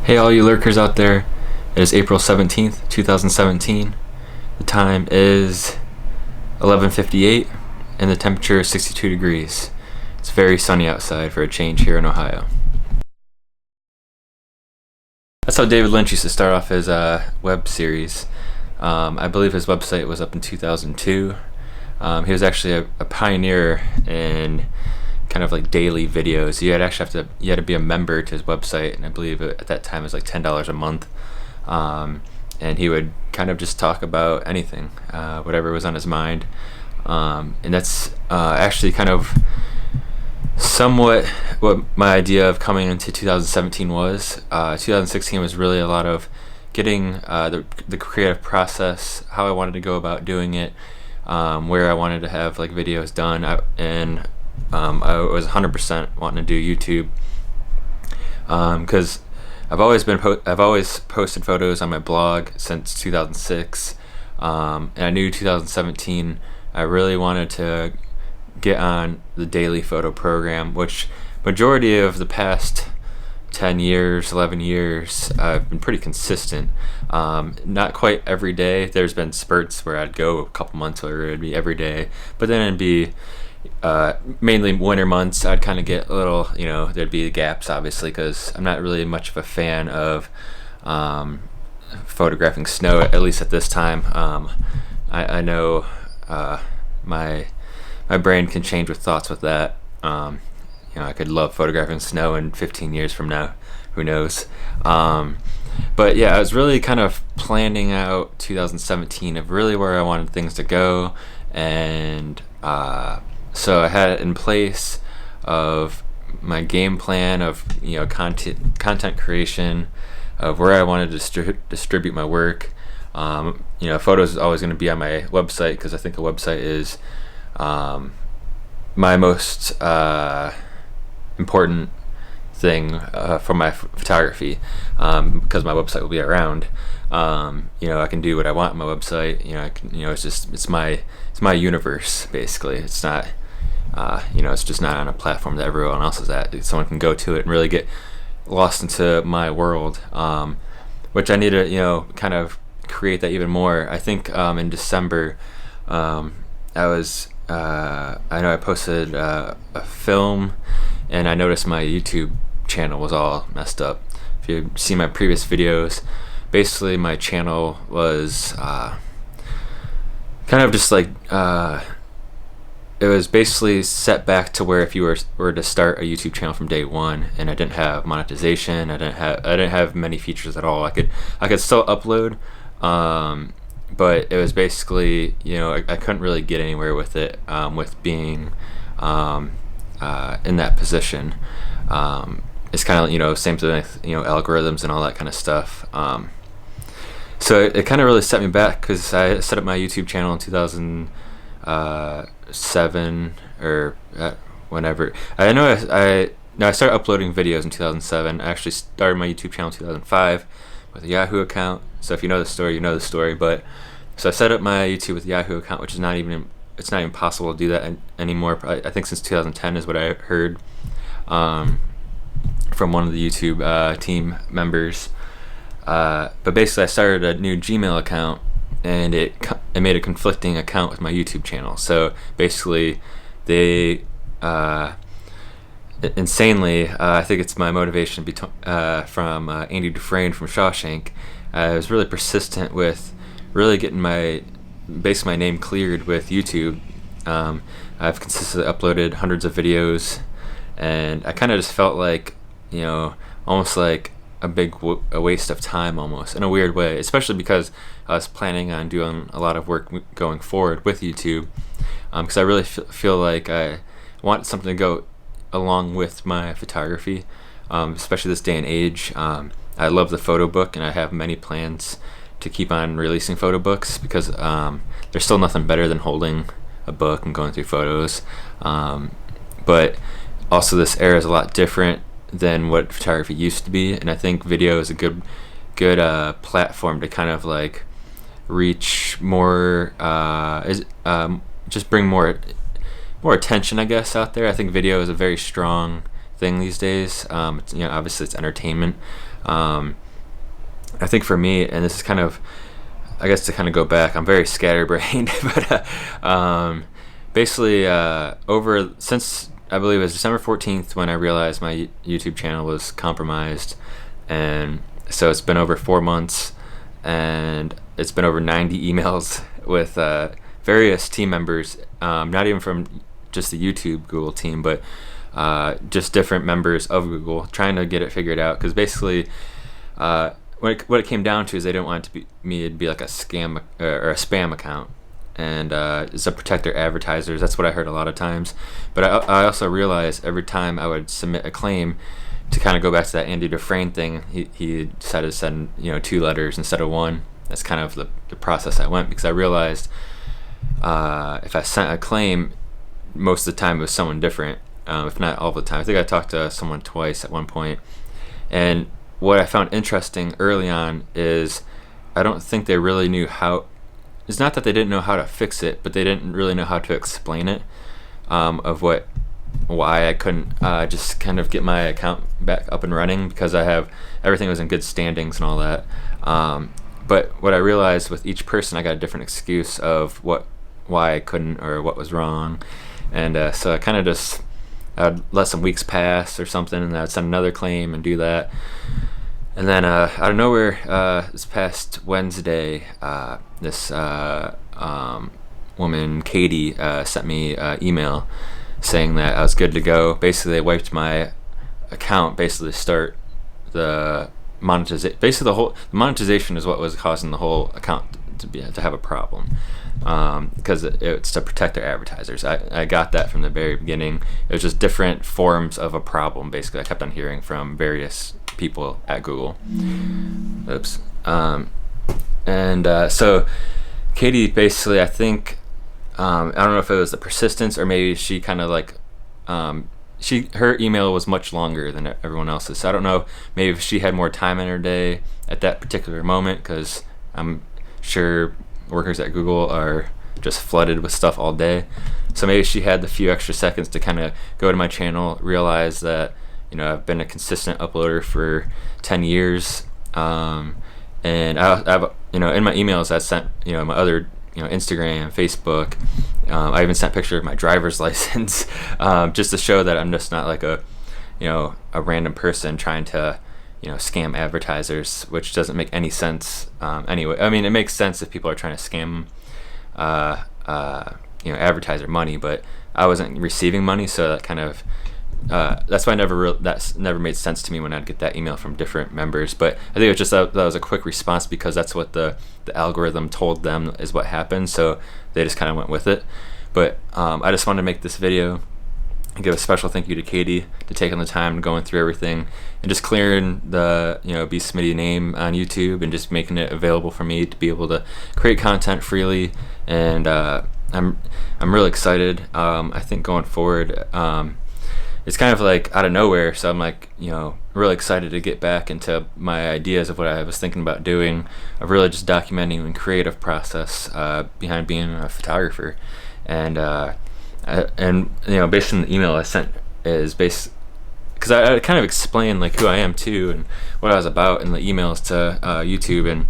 Hey, all you lurkers out there. It is April 17th, 2017. The time is 11:58 and the temperature is 62 degrees. It's very sunny outside for a change here in Ohio. That's how David Lynch used to start off his web series. I believe his website was up in 2002. He was actually a pioneer in kind of like daily videos. You had to be a member to his website, and I believe at that time it was like $10 a month. And he would kind of just talk about anything, whatever was on his mind. And that's actually kind of somewhat what my idea of coming into 2017 was. 2016 was really a lot of getting the creative process, how I wanted to go about doing it, where I wanted to have like videos done, I was 100% wanting to do YouTube, because I've always posted photos on my blog since 2006, and I knew 2017 I really wanted to get on the daily photo program, which majority of the past 10 years, 11 years, I've been pretty consistent. Not quite every day. There's been spurts where I'd go a couple months where it'd be every day, but then it'd be mainly winter months. I'd kind of get a little, there'd be gaps, obviously, because I'm not really much of a fan of photographing snow, at least at this time. I know my brain can change with thoughts with that. I could love photographing snow in 15 years from now, who knows. But yeah, I was really kind of planning out 2017 of really where I wanted things to go, and so I had it in place of my game plan of content creation, of where I wanted to distribute my work. Photos is always going to be on my website, because I think a website is my most important thing for my photography, because my website will be around. I can do what I want on my website. It's my universe, basically. It's not it's just not on a platform that everyone else is at. Someone can go to it and really get lost into my world, which I need to kind of create that even more. I think in December, I know I posted a film, and I noticed my YouTube channel was all messed up. If you see my previous videos, basically my channel was kind of just like it was basically set back to where if you were to start a YouTube channel from day one, and I didn't have monetization, I didn't have many features at all. I could still upload, but it was basically I couldn't really get anywhere with it, with being in that position. It's kind of same thing with algorithms and all that kind of stuff. So it kind of really set me back, because I set up my YouTube channel in 2007 or whenever. I know I started uploading videos in 2007. I actually started my YouTube channel in 2005 with a Yahoo account. So if you know the story, you know the story. But so I set up my YouTube with a Yahoo account, which is not even possible to do that anymore. I think since 2010 is what I heard from one of the YouTube team members. But basically, I started a new Gmail account, and it made a conflicting account with my YouTube channel. So basically, they insanely, I think it's my motivation from Andy Dufresne from Shawshank. I was really persistent with really getting my name cleared with YouTube. I've consistently uploaded hundreds of videos, and I kind of just felt like almost like a waste of time, almost in a weird way, especially because I was planning on doing a lot of work going forward with YouTube, because I really feel like I want something to go along with my photography, especially this day and age. I love the photo book, and I have many plans to keep on releasing photo books, because there's still nothing better than holding a book and going through photos, but also this era is a lot different than what photography used to be, and I think video is a good platform to kind of like reach more, just bring more attention, I guess, out there. I think video is a very strong thing these days. Obviously it's entertainment. I think for me, and this is kind of, I guess to kind of go back, I'm very scatterbrained, but basically since I believe it was December 14th when I realized my YouTube channel was compromised, and so it's been over 4 months, and it's been over 90 emails with various team members, not even from just the YouTube Google team, but just different members of Google, trying to get it figured out. Because basically, what it came down to is they didn't want it to be like a scam or a spam account, and it's to protect their advertisers. That's what I heard a lot of times. But I also realized every time I would submit a claim, to kind of go back to that Andy Dufresne thing, he decided to send 2 letters instead of 1. That's kind of the process I went, because I realized if I sent a claim, most of the time it was someone different, if not all the time. I think I talked to someone twice at one point, and what I found interesting early on is I don't think they really knew how. It's not that they didn't know how to fix it, but they didn't really know how to explain it, of why I couldn't just kind of get my account back up and running, because everything was in good standings and all that. But what I realized, with each person I got a different excuse of why I couldn't or what was wrong, and so I kind of just, I'd let some weeks pass or something, and I'd send another claim and do that. And then out of nowhere, this past Wednesday, this woman, Katie, sent me an email saying that I was good to go. Basically, they wiped my account, basically to start the monetization. Basically, the monetization is what was causing the whole account to have a problem, because it's to protect their advertisers. I got that from the very beginning. It was just different forms of a problem. Basically, I kept on hearing from various people at Google. Oops. So Katie, basically, I think, I don't know if it was the persistence, or maybe she kind of like, her email was much longer than everyone else's. So I don't know, maybe if she had more time in her day at that particular moment, because I'm sure workers at Google are just flooded with stuff all day. So maybe she had the few extra seconds to kind of go to my channel, realize that I've been a consistent uploader for 10 years, and I've in my emails I sent my other Instagram, Facebook. I even sent a picture of my driver's license, just to show that I'm just not like a random person trying to scam advertisers, which doesn't make any sense. Anyway, I mean, it makes sense if people are trying to scam advertiser money, but I wasn't receiving money, so that kind of that's why that's never made sense to me when I'd get that email from different members. But I think it was just that was a quick response, because that's what the algorithm told them is what happened, so they just kind of went with it. But I just wanted to make this video and give a special thank you to Katie to taking the time going through everything and just clearing the B Smitty name on YouTube, and just making it available for me to be able to create content freely. And I'm really excited. I think going forward, it's kind of like out of nowhere, so I'm like, really excited to get back into my ideas of what I was thinking about doing, of really just documenting the creative process behind being a photographer. And based on the email I sent, is based, because I kind of explained like who I am too, and what I was about in the emails to YouTube,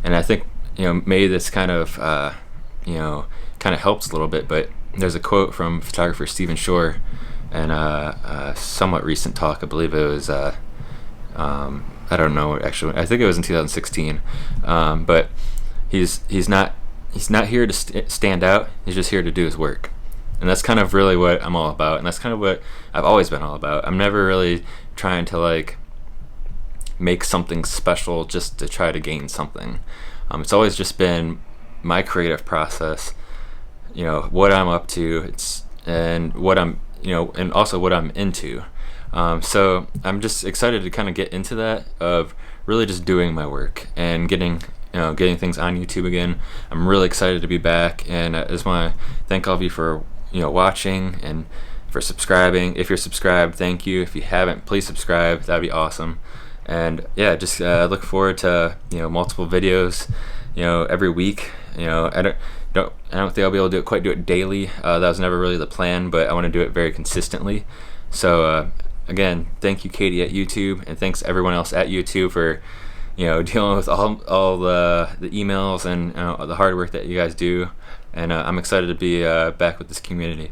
and I think maybe this kind of helps a little bit. But there's a quote from photographer Stephen Shore, and a somewhat recent talk, I believe it was, I don't know, actually, I think it was in 2016, but he's not here to stand out, he's just here to do his work. And that's kind of really what I'm all about, and that's kind of what I've always been all about. I'm never really trying to like make something special just to try to gain something. It's always just been my creative process, what I'm up to, and what I'm and also what I'm into. So I'm just excited to kind of get into that, of really just doing my work and getting things on YouTube again. I'm really excited to be back, and I just want to thank all of you for watching and for subscribing. If you're subscribed, thank you. If you haven't, please subscribe. That'd be awesome. And yeah, just look forward to multiple videos every week. I don't think I'll be able to do it daily. That was never really the plan, but I want to do it very consistently. So again, thank you, Katie at YouTube, and thanks everyone else at YouTube for dealing with all the emails and the hard work that you guys do. And I'm excited to be back with this community.